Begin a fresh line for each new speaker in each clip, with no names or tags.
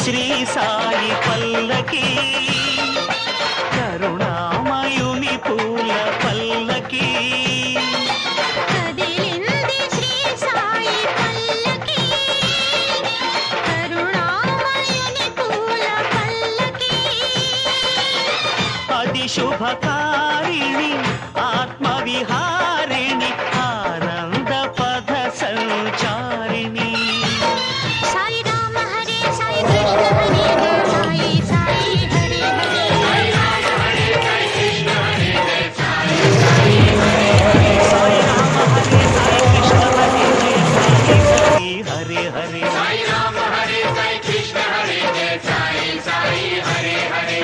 శ్రీ సాయి పల్లకి కరుణామయుని పూల పల్లకి
కదిలింది శ్రీ సాయి పల్లకి కరుణామయుని పూల పల్లకి
అది శుభకారిణి ఆత్మవిహారిణి ఆనంద పద సంచారిణి
సాయి రామ హరే సాయి కృష్ణ హరే సాయి సాయి హరే హరే
సాయి రామ హరే సాయి కృష్ణ హరే జయ సాయి సాయి హరే హరే సాయి రామ హరే సాయి కృష్ణ హరే జయ సాయి సాయి హరే హరే సాయి రామ హరే సాయి కృష్ణ హరే జయ సాయి సాయి హరే హరే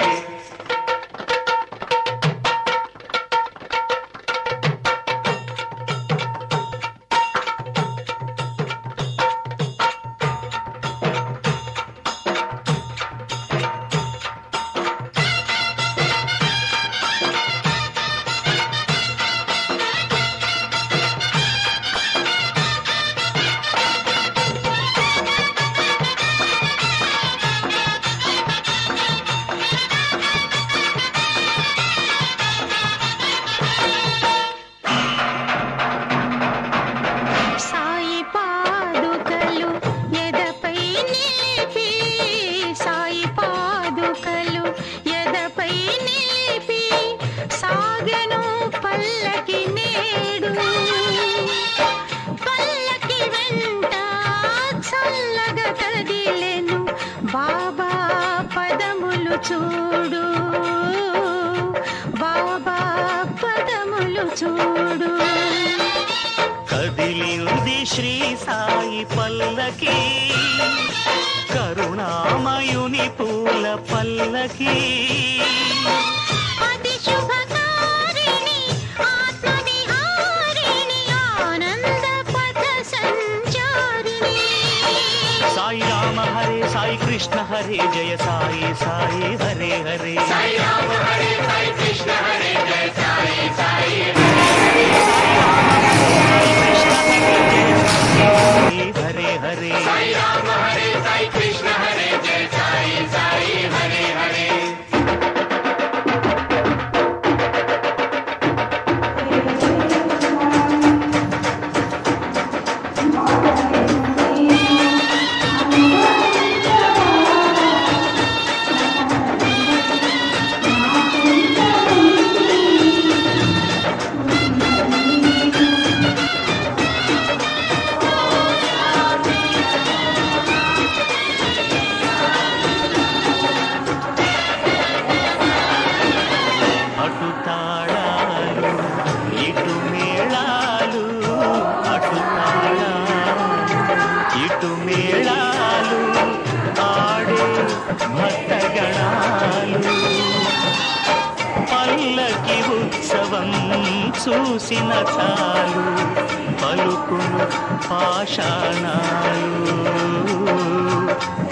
సాయి పాదుకలు ఎదపై నిలిపి సాయి పాదుకలు ఎదపై నిలిపి సాగెను పల్లకి నేడు పల్లకి వెంట చల్లగా కదిలెను బాబా పదములు చూడు బాబా పదములు చూడు
కదిలింది శ్రీ సాయి పల్లకి కరుణామయుని పూల పల్లకి
అతి శుభకారిణి ఆత్మవిహారిణి ఆనంద పథ సంచారిణి
సాయి రామ హరే సాయి కృష్ణ హరే జయ సాయి సాయి హరే హరే సాయి రామ హరే సాయి కృష్ణ హరే జయ సాయి సాయి హరే హరే సాయి రామ హరే సాయి కృష్ణ హరే జయ సాయి హరే హరే సాయి రామ హరే సాయి కృష్ణ హరే జయ సాయి సాయి హరే హరే అటు తాళాలు ఇటు మేళాలు అటు తాళాలు ఇటు మేళాలు ఆడే భక్తగణాలు పల్లకి ఉత్సవం చూసిన చాలు పలుకును పాషాణాలు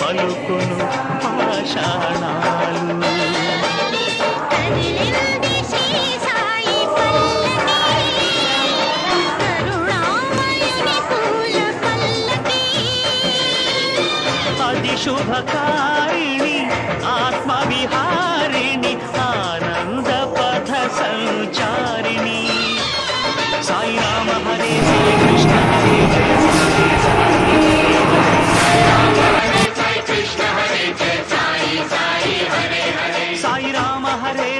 పలుకును పాషాణాలు
కదిలింది శ్రీ సాయి పల్లకి కరుణామయుని పూల పల్లకి
అది శుభకారిణి ఆత్మవిహారిణి ఆనంద పథ సంచారిణి సాయి రామ హరే సాయి కృష్ణ హరే జయ సాయి సాయి సాయి రామ హరే